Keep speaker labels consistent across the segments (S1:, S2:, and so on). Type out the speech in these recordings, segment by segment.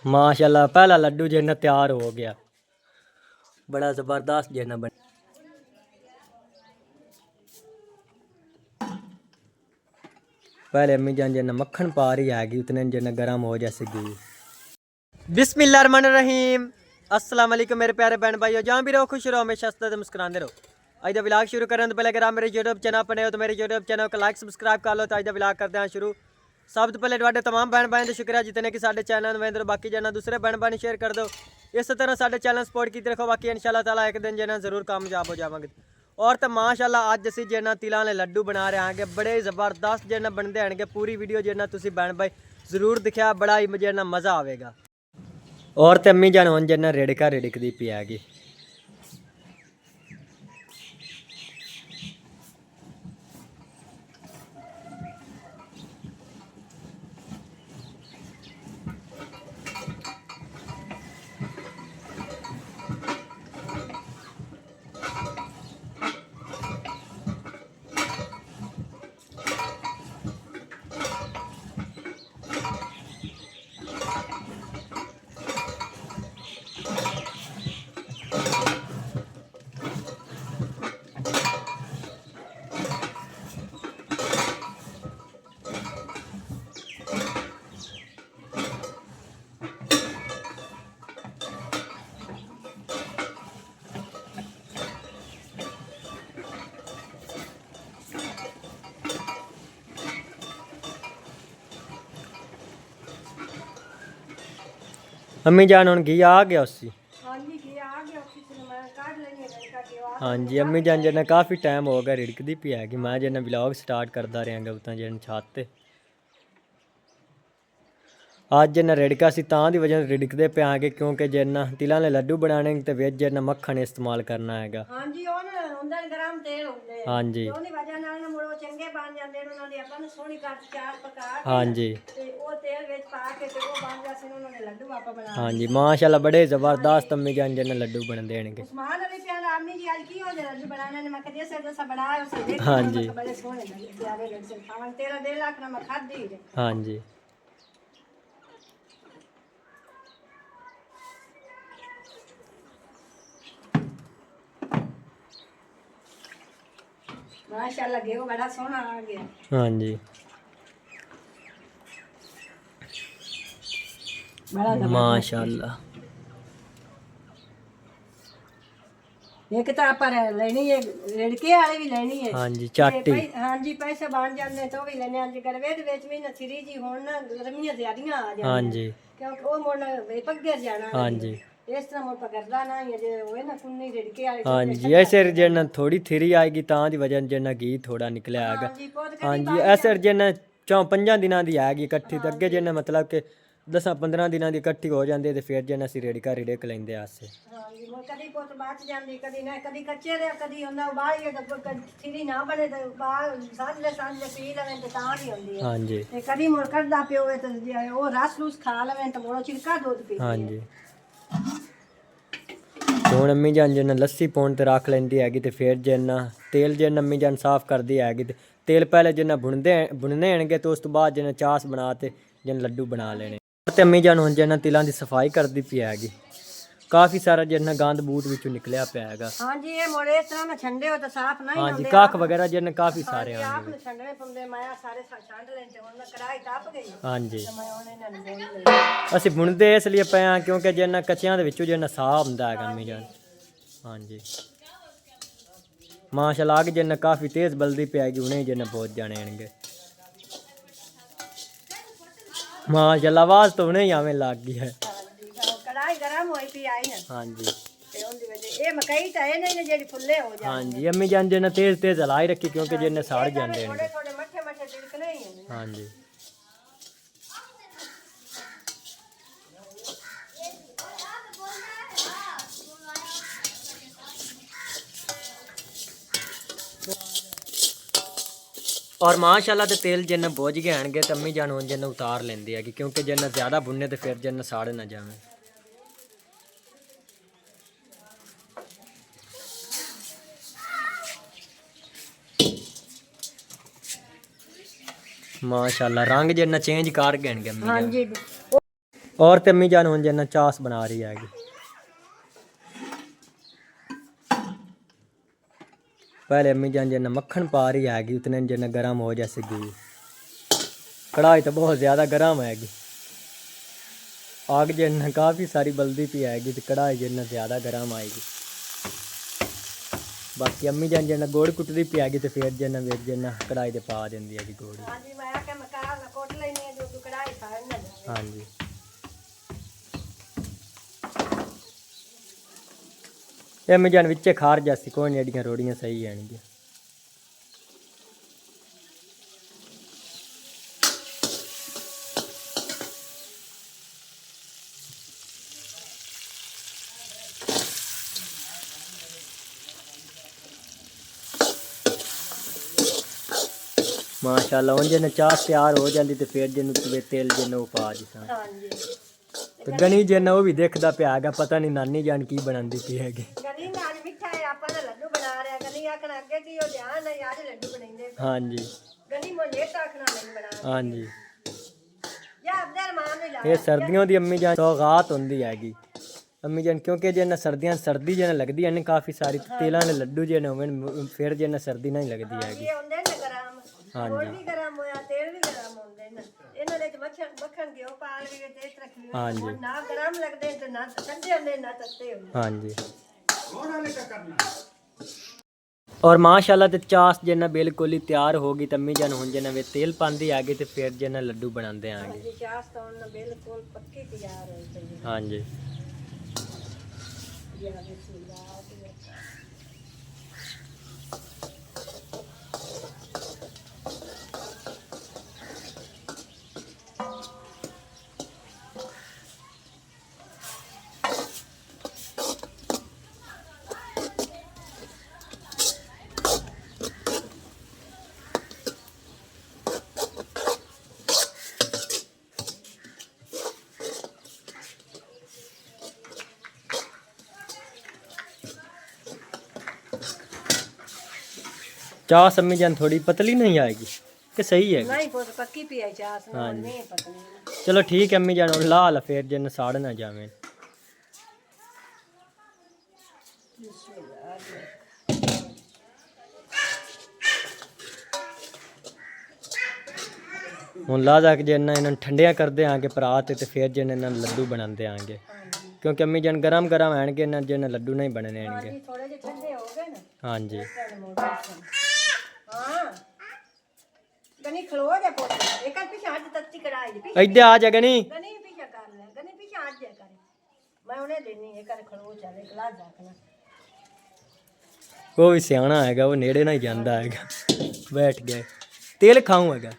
S1: माशाल्लाह पहला लड्डू जिन्ना तैयार हो गया, बड़ा ज़बरदस्त जिन्ना बन। पहले अम्मी जान जिन्ना मक्खन पा रही हैगी उतने जिन्ना गर्म हो जैसे घी। बिस्मिल्लाहिर्रहमानिर्रहीम, अस्सलाम वालेकुम मेरे प्यारे बहन भाइयों, जहाँ भी रहो खुश रहो, हमेशा हंसते मुस्कुराते रहो। आज का व्लॉग शुरू करें तो पहले अगर आप मेरे यूट्यूब चैनल पर नए हो तो मेरे यूट्यूब चैनल को लाइक सब्सक्राइब कर लो। तो आज का व्लॉग करते हैं शुरू। सब तो पहले ਤੁਹਾਡੇ तमाम बहन भाई का शुक्रिया जितने कि साढ़े चैनल में बाकी जना दूसरे बहन भाई शेयर कर दो। इस तरह साढ़े चैनल सपोर्ट की रखो, बाकी इंशाल्लाह ताला एक दिन जना जरूर कामयाब हो जाएंगे। और तो माशाल्लाह अज असी जना तिलों वाले लड्डू बना रहे हैं, बड़े ज़बरदस्त जना बनते हैं। पूरी वीडियो जना तुम बहन भाई जरूर दिखा, बड़ा ही जना मज़ा आएगा। और तो अम्मी जान हुण जना रिड़कदी पई हैगी। अम्मी जान हुण घी आ गया उसी। हाँ जी अम्मी जान जना काफ़ी टाइम हो गया रिड़कदी पई हैगी। मैं जना व्लॉग स्टार्ट करता रहा उतना जन छत ते आज जना रिड़का सी तां दी वजह रिड़कदे पे आगे क्योंकि जना तिलों वाले लड्डू बनाने ते विच जना मक्खन इस्तेमाल करना हैगा। हाँ जी हाँ जी हाँ जी माशाल्लाह बड़े ज़बरदस्त अम्मी जान जना लड्डू बनते हैं। हाँ जी हाँ जी माशाल्लाह घी बड़ा सोहना आ गया। हाँ जी माशाल्लाह। एक तो आप लेनी है रिड़के वाली भी लेनी है। हाँ जी चाटी। हाँ जी पैसे बन जाते तो भी लेने आज गरवे दे विच महीना थ्री जी हुण ना गर्मियां ज़्यादा आ जांदियां। हाँ जी क्योंकि वो मुड़ पग्गे जाना। हाँ जी इस तरह मुड़ पकड़दा ना ये होए ना कुन्नी रिड़के वाली। हाँ जी ऐसे जना थोड़ी थ्री आएगी तां दी वजह जना घी थोड़ा निकलिया आएगा। हाँ जी ऐसे जना 4-5 दिनां दी आएगी इकट्ठी तो अगे जना मतलब कि 10-15 दिनां दी इकट्ठी हो जाती है फिर जना असीं रिड़क लैंदे आसे। कदी पुत बच जाती कदी ना कदी कच्चे रहे कदी उन्हें उबालिए तो थ्री ना बने तो सांझे पी लवें तो तां नहीं होंदी है। हाँ जी कदी मुड़ कढ़दा पियो तो वो रस रूस खा लवें तो मुड़ो चिरका दूध पी। हाँ जी हुण अम्मी जान जना लस्सी पौन ते रख लैंदी हैगी ते फिर जना तेल जना अम्मी जान साफ करदी हैगी ते तेल पहले जना भुनने हनगे तो उस तो बाद जना चास बना ते जन लड्डू बना लेने। ते अम्मी जान हुण जना तिलों की सफाई करदी पई हैगी। काफ़ी सारा जना गंद बूट विचों निकलिया पिया हैगा। हाँ जी ये मोड़े इस तरह ना छंडे हो तो साफ नहीं होंदे। हाँ जी काख वगैरह जना काफ़ी सारे आंदे। आप छंडने पौंदे मैं सारे छंड लेंदे हुण कढ़ाई टप गई। हाँ जी ते मैं हुण इन्हां नूं बोल लई असीं बुनदे इसलिए पे हां क्योंकि जना कच्चियां दे विचों जना साफ हुंदा हैगा अम्मी जान। हाँ जी माशाल्लाह आग जना काफ़ी तेज़ बलदी पई हैगी उन्हें जना बहुत जाने आएंगे। माशाल्लाह आवाज़ तो उन्हें ही आवे लग गई है। कढ़ाई गरम होई पई आई ना। हाँ जी ਤੇ ਉਹਦੀ ਵਜ੍ਹਾ ਇਹ ਮਕਈ ਤਾਂ ਇਹ ਨਹੀਂ ਜਿਹੜੀ ਫੁੱਲੇ ਹੋ ਜਾਂਦੇ।
S2: ਹਾਂਜੀ ਅੰਮੀ ਜਾਨ ਜੇ ਨਾ ਤੇਜ਼ ਹਲਾਈ ਰੱਖੀ ਕਿਉਂਕਿ ਜੇ ਨਾ ਸੜ ਜਾਂਦੇ ਨੇ।
S1: ਥੋੜੇ ਥੋੜੇ ਮੱਠੇ ਮੱਠੇ ਤਿਲਕਣੇ ਹੀ ਹੁੰਦੇ।
S2: ਹਾਂਜੀ और माशाल्लाह ते तेल जिन्ना बुझ गए हैं तो अम्मी जान जिन्ना उतार लेंदी है क्योंकि जिन्ना ज़्यादा भुने तो फिर जिन्ना साड़ ना जाए। माशाल्लाह रंग जिन्ना चेंज कर गए हैं अम्मी जान। और ते अम्मी जान हुन जिन्ना चास बना रही है। पहले अम्मी जान जिन्ना मक्खन पा रही हैगी उतने जिन्ना गर्म हो जैसे घी। कढ़ाई तो बहुत ज़्यादा गर्म हैगी, आग जिन्ना काफ़ी सारी बल्दी पी आएगी तो कढ़ाई जिन्ना ज़्यादा गर्म आएगी। बाकी अम्मी जान जिन्ना गुड़ कुटदी पी आएगी तो फिर जिन्ना वेच जिन्ना कढ़ाई दे पा देंदी हैगी गुड़। हाँ जी अम्मी जान विचे खार जैसी कोई नहीं रोड़ियाँ सही हैं। माशाल्लाह उन जिन्हें चाह तैयार हो जाती तो फिर जिन तेल जिन वो पा दी तो गनी जिन वो भी देखता पिया है पता नहीं नानी जान की बनाती पी हैगी। हाँ जी हाँ जी ये सर्दियों की अम्मी जान सौगात होंगी हैगी अम्मी जान क्योंकि जिन्ना सर्दियाँ सर्दी जिन्ना लगती है काफ़ी सारी तेलों ने लड्डू जिन्ने हो फिर जिन्ना सर्दी नहीं लगती हैगी। हाँ जी हाँ जी हाँ जी और माशाल्लाह ते चास जिन्ना बिल्कुल ही तैयार होगी तो अम्मी जान हुन जिन्ना वे तेल पांदी आगे तो फिर जिन्ना लड्डू बनाते आगे। हाँ जी चास अम्मी जान थोड़ी पतली नहीं आएगी कि सही है?
S1: नहीं पक्की पी है चास।
S2: हाँ जी चलो ठीक है अम्मी जान ला ला फिर जिन साड़ ना जावे। हुन ला जा के जिन्ना इन्होंने ठंडिया करते आगे परात तो फिर जिन इन्होंने लड्डू बनाते आगे क्योंकि अम्मी जान गरम गरम आएंगे इन्होंने जिन लड्डू नहीं बनने आएंगे। हाँ जी इधर आ जा गनी वो भी सियाना है वो नेड़े ना ही जाता है बैठ गए तेल खाऊं है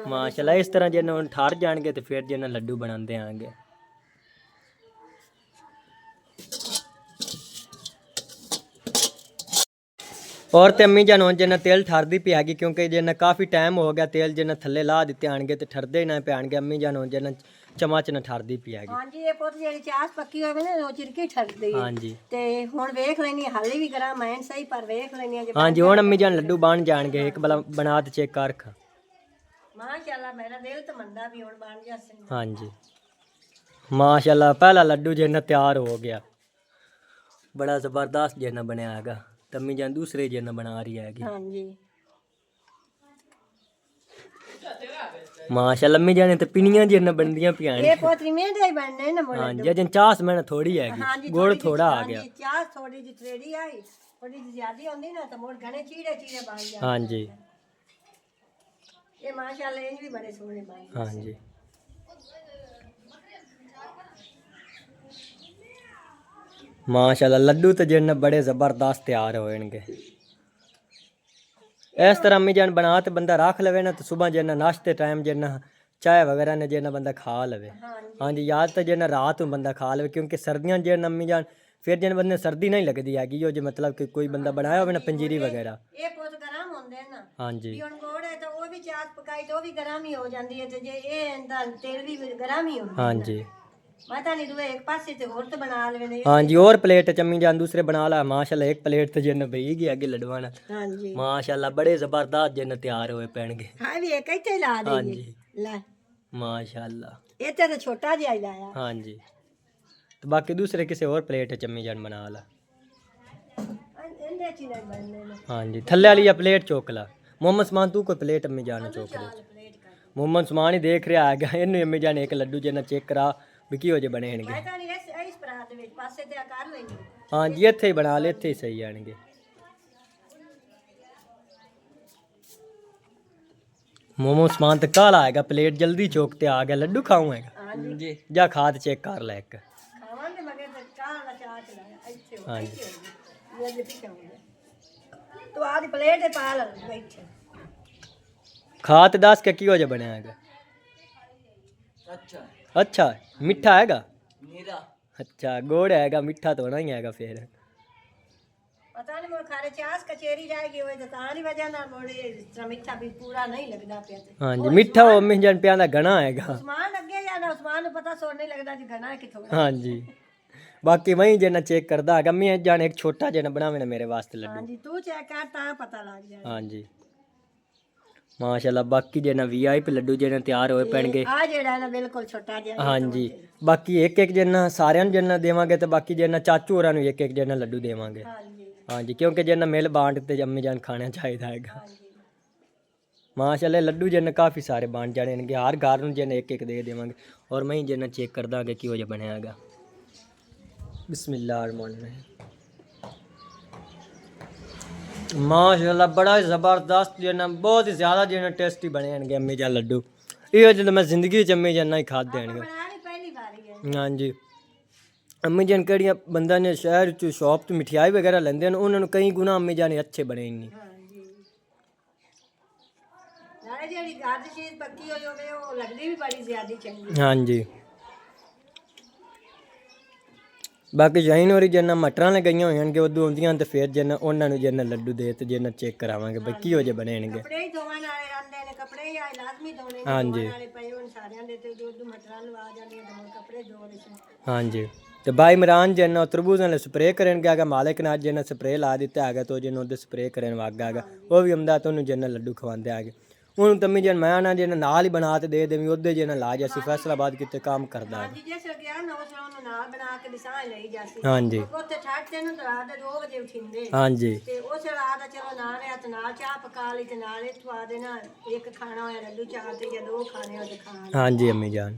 S2: माशाल्लाह इस तरह जिन्ना ठहर जाएंगे तो फिर जिन्ना लड्डू बनाते आएंगे। और तो अम्मी जान जिन्ना तेल ठरदी पी हैगी क्योंकि जिन्ना काफ़ी टाइम हो गया तेल जिन्ना थले ला दिते आएंगे तो ठरदे ही ना पैणगे अम्मी जान जिन्ना चमच न ठरदी पी हैगी।
S1: हाँ जी ये पुत जेडी चास पक्की होवे ना वो चिरकी ठरदी है।
S2: हाँ जी
S1: ते हुन वेख लेनी हाली भी गरम है सही पर वेख लेनी है।
S2: हाँ जी हुन अम्मी जान लड्डू बन जाएंगे एक बला बना ते चेक कर खा।
S1: माशाल्लाह मेरा दिल तो मंदा भी हुन बन जासे।
S2: हाँ जी माशाल्लाह पहला लड्डू जिन्ना तैयार हो गया बड़ा ज़बरदस्त जिन्ना बनया हैगा तम्मी जान दूसरे जिन्ना बना रही हैगी।
S1: हाँ जी
S2: माशाल्लाह अम्मी जान तो पिनियां जिन्ना बनदियां पियां
S1: ये पोतरी में दे बनने ना मोड़।
S2: हाँ जी जन चास मैंने थोड़ी हैगी गुड़ थोड़ा आ गया।
S1: चास थोड़ी जी त्रेड़ी आई थोड़ी जी ज्यादा होंदी ना तो मोड़ घने चीड़े चीड़े बन जाते।
S2: हाँ जी
S1: ये माशाल्लाह ये भी बड़े सोहने बन।
S2: हाँ जी ਮਾਸ਼ਾਅੱਲਾ ਲੱਡੂ ਤੇ ਜਿੰਨ ਬੜੇ ਜ਼ਬਰਦਸਤ ਤਿਆਰ ਹੋਣਗੇ। ਇਸ ਤਰ੍ਹਾਂ ਅੰਮੀ ਜਾਨ ਬਣਾ ਤੇ ਬੰਦਾ ਰੱਖ ਲਵੇ ਨਾ, ਤੇ ਸਵੇਰ ਜਿੰਨਾ ਨਾਸ਼ਤੇ ਟਾਈਮ ਜਿੰਨਾ ਚਾय वगैरह ने जिन्ना बंदा खा लवे। हाँ जी, याद तो जिन्ना रात में बंदा खा लवे, क्योंकि सर्दियाँ जिन अम्मी जान फिर जिन बंदे सर्दी नहीं लगती हैगी, जो मतलब कि कोई बंदा बनाया हो ना पंजीरी वगैरह।
S1: ये बहुत गरम होंदे ना।
S2: हाँ जी,
S1: भी हुण गुड़ है तो वो भी चाट पकाई तो वो भी गरम ही हो जाती है, तो जे ये इंदा तेल भी गरम ही होंदा।
S2: हाँ जी,
S1: पता नहीं दूए एक पासे ते और तो बना लेवे।
S2: हाँ जी, और प्लेट अम्मी जान दूसरे बना ला। माशाल्लाह एक प्लेट तो जिन बही गई आगे लडवाना।
S1: हाँ जी,
S2: माशाल्लाह बड़े जबरदस्त जिन तैयार हुए पैणगे।
S1: हाँ भी एक इत्थे ला दे।
S2: हाँ जी,
S1: ला
S2: माशाल्लाह
S1: इत्थे तो छोटा जिहा ही लाया।
S2: हाँ जी, तो बाकी दूसरे किसी और प्लेट अम्मी जान बना ला।
S1: इंदे च ही नहीं बनने ने।
S2: हाँ जी, थल्ले वाली या प्लेट चुक ला। मोहम्मद समान तू कोई प्लेट अम्मी जान चुक ले।
S1: प्लेट कर
S2: मोहम्मद समान ही देख रहा है, इन्हें अम्मी जान एक लड्डू जिन्ना चेक करा भी की हो जे बने हणगे।
S1: पता नहीं इस परात विच पासे ते कर लेंगे।
S2: हाँ जी, इत्थे ही बना ले, इत्थे ही सही आएंगे। मोमो समान तो काला आएगा, प्लेट जल्दी चौकते आ गया। लड्डू खाऊं है जी, जा खा ते चेक कर ले।
S1: खावांगे मगर ते काला चाट लाया इत्थे।
S2: हाँ जी,
S1: ये जे पीछे होंगे तो आज प्लेट पे पा ल बैठे
S2: खा ते दस के की हो जे बने आएगा। अच्छा मीठा आएगा। अच्छा गोड़ आएगा, मीठा तो होना ही आएगा फिर।
S1: पता नहीं मोर खारे चास कचेरी जाएगी वो तो तारी वजह ना मोड़े इस मीठा भी पूरा नहीं लगदा पे।
S2: हाँ जी, मीठा वो अम्मी जान प्यादा घना आएगा।
S1: उस्मान लगे या ना उस्मान को पता सोर नहीं लगदा जी घना है कि थोड़ा।
S2: हाँ जी, बाकी वही जना चेक करदा है। अम्मी जान एक छोटा जना बनावे ना मेरे वास्ते
S1: हाँ
S2: लड्डू।
S1: जी तू चेक कर ता पता लग जाए।
S2: हाँ जी, माशाल्लाह बाकी जना VIP लड्डू जना तैयार होए पैणगे।
S1: आ जेड़ा है ना बिल्कुल छोटा जिहा।
S2: हाँ जी, बाकी एक एक जना सारियां जना देवांगे, तो बाकी जना चाचू होरां नूं एक एक जना लड्डू देवांगे।
S1: हाँ जी,
S2: हाँ जी, क्योंकि जना मिल बांट ते अम्मी जान खाना चाहिदा हैगा।
S1: हाँ जी।
S2: माशाल्लाह लड्डू जना काफ़ी सारे बांट जाने हैं, हर घर नूं जना एक एक दे देवांगे। और मैं जना चेक कर दांगे कि हो जा बनेगा। बिस्मिल्लाहिर्रहमानिर्रहीम। माशाल्लाह बड़ा ज़बरदस्त जना, बहुत ही ज़्यादा जना टेस्टी बने हैं अम्मी जान लड्डू। इहो जो मैं जिंदगी च अम्मी जान ही खाते हैं।
S1: बनानी पहली बारी है।
S2: हाँ जी, अम्मी जान कड़ियाँ बंदा ने शहर च शॉप तो मिठाई वगैरह लेंदे हैं, उन्होंने कई गुना अम्मी जान अच्छे बने नहीं।
S1: हाँ जी, नाले जेड़ी घर दी चीज पक्की होई होवे वो लगदी भी बड़ी ज्यादा चंगी।
S2: हाँ जी, बाकी शाहीन होरी जना मटरां ले गईयां होणगे उदू आउंदियां ते फिर जना उन्हां नूं जना लड्डू दे ते जना चेक करावांगे भाई की हो जे बनेणगे।
S1: कपड़े ही धोवन वाले रंदे ने, कपड़े ही आए लाजमी धोने ने।
S2: हाँ जी,
S1: वाले पए हुण सारियां दे ते जो मटरां लवा जांदे ने कपड़े धो रहे से।
S2: हाँ जी, तो भाई इमरान जना तरबूजां ले स्प्रे करन गया, मालिक ने जना स्प्रे ला दिता है, तो जना उधर स्प्रे करन वाग गया, वो भी अमदा तो जना लड्डू खवांदे आगे। हूँ तम्मी जन मैं ना जना नाल ही बना ते दे देवी, उधर जना ला जासी फैसलाबाद किते काम करदा है।
S1: जी जिस गया ना उस ओनु नाल बना के दिसा लई जासी।
S2: हाँ जी,
S1: ਉੱਥੇ ਠਾਠਦੇ ਨੂੰ ਰਾਤ ਦੇ 2 ਵਜੇ ਉਠਿੰਦੇ।
S2: हाँ जी,
S1: ਤੇ ਉਸ ਰਾਤ ਦਾ ਚਲੋ ਨਾਲ ਰਿਆ ਤੇ ਨਾਲ ਚਾਹ ਪਕਾ ਲਈ ਤੇ ਨਾਲ ਇੱਥੋਂ ਆ ਦੇ ਨਾ ਇੱਕ ਖਾਣਾ ਹੋਇਆ ਲੱਡੂ ਚਾਹ ਤੇ ਜਾਂ 2 ਖਾਣੇ ਹੋਏ ਤੇ ਖਾਣ।
S2: हाँ जी अम्मी जान।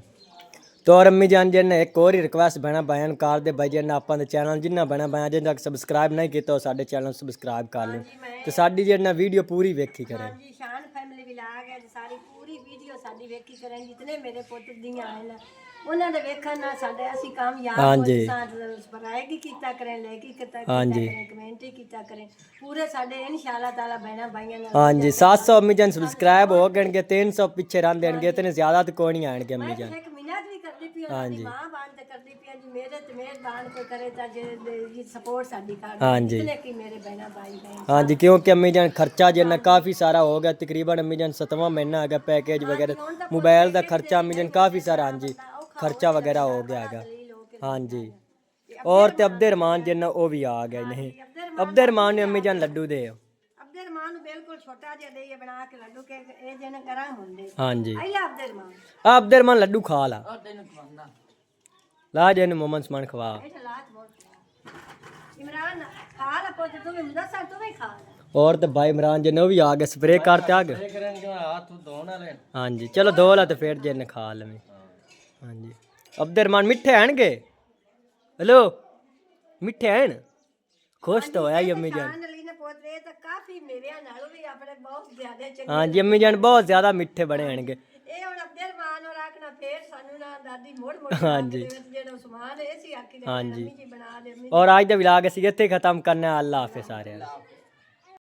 S2: तो और अम्मी जान जन एक और ही रिक्वेस्ट बना बयान कर दे भाई जन अपन चैनल जिन्ना बना बया जिन तक सबसक्राइब नहीं किया तो साडे चैनल सबसक्राइब कर लें, तो साडी जन वीडियो पूरी वेखी करें।
S1: हाँ जी, शान फैमिली व्लॉग है सारी पूरी वीडियो साडी वेखी करें। जितने मेरे पुੱਤ ਦੀਆਂ ਆਏ ਨਾ ਉਹਨਾਂ ਦੇ ਵੇਖਣ ਨਾਲ ਸਾਡੇ ਅਸੀਂ ਕਾਮਯਾਬ
S2: हाँ
S1: ਹੋ
S2: जी,
S1: ਸਬਸਕ੍ਰਾਈਬ ਕੀਤਾ ਕरें, ਲਾਈਕ ਕੀਤਾ
S2: हाँ जी,
S1: ਕरें, ਕਮੈਂਟ ਕੀਤਾ ਕरें। पूरे साडे इंशाल्लाह ताला बहना भाइयों नाल।
S2: हाँ जी, 700 अम्मी जान सबसक्राइब हो गए, 300 पीछे रह देंगे, इतने ज़्यादा तो कोई नहीं आएंगे अम्मी जान।
S1: एक मिन्नत भी करदी पई
S2: हाँ
S1: ਉਹਨਾਂ
S2: जी,
S1: ਦੀ मां बान ते करदी पई जी मेरे ते मेहरबान कोई करे ता जे सपोर्ट साडी कर
S2: हाँ जी,
S1: जितने की मेरे बहना भाई बहन।
S2: हाँ जी, क्योंकि अम्मी जान खर्चा जना काफ़ी सारा हो गया, तकरीबन अम्मी जान 7वां महीना आ गया, पैकेज वगैरह मोबाइल का खर्चा अम्मी जान काफ़ी सारा। हाँ जी, खर्चा वगैरह हो गया है। हाँ जी, और ते अब्दुर्रहमान जना वो भी आ गए नहीं, अब्दुर्रहमान ने अम्मी जान लड्डू दे।
S1: अब्दुर्रहमान नु बिल्कुल छोटा जिहा देइए बना के लड्डू के ए जने गरम हुंदे।
S2: हाँ जी,
S1: आइला अब्दुर्रहमान
S2: अब्दुर्रहमान लड्डू खा ला ला जन मोमन समान खवा।
S1: ए लात बोल इमरान खा ला पुੱਤ तू भी मुदस्सर तू भी खा ला।
S2: और तो भाई इमरान जन भी आ गए, स्प्रे करते आ गए। हाँ जी, चलो धो ला तो फिर जन खा लवें। हाँ जी, अब्दुर्रहमान मिठे हैं? हेलो मिठे हैं? खुश तो होया अम्मी जान।
S1: खान ली ने पुੱਤ ਇਹ ਤਾਂ ਕਾਫੀ ਮੇਵਿਆਂ ਨਾਲੋਂ ਵੀ ਆਪਣੇ ਬਹੁਤ ਜ਼ਿਆਦਾ ਚੰਗੇ।
S2: हाँ जी, अम्मी जान बहुत ज़्यादा मिठे बने हैं।
S1: ਇਹ ਹੁਣ ਅਬਦੁਰਰਹਿਮਾਨ ਔਰ ਆਖਣਾ ਫੇਰ ਸਾਨੂੰ ਨਾ ਦਾਦੀ ਮੋੜ ਮੋੜ
S2: ਹਾਂਜੀ
S1: ਜਿਹੜਾ ਸਮਾਨ ਇਹ ਸੀ ਆਖੀ ਦੇ
S2: ਹਾਂਜੀ
S1: ਮੰਮੀ ਜੀ ਬਣਾ ਦੇ
S2: ਔਰ ਅੱਜ ਦਾ ਵਲੌਗ ਅਸੀਂ ਇੱਥੇ ਖਤਮ ਕਰਨਾ। ਅੱਲਾ ਹਾਫਿਜ਼ ਸਾਰਿਆਂ ਨੂੰ।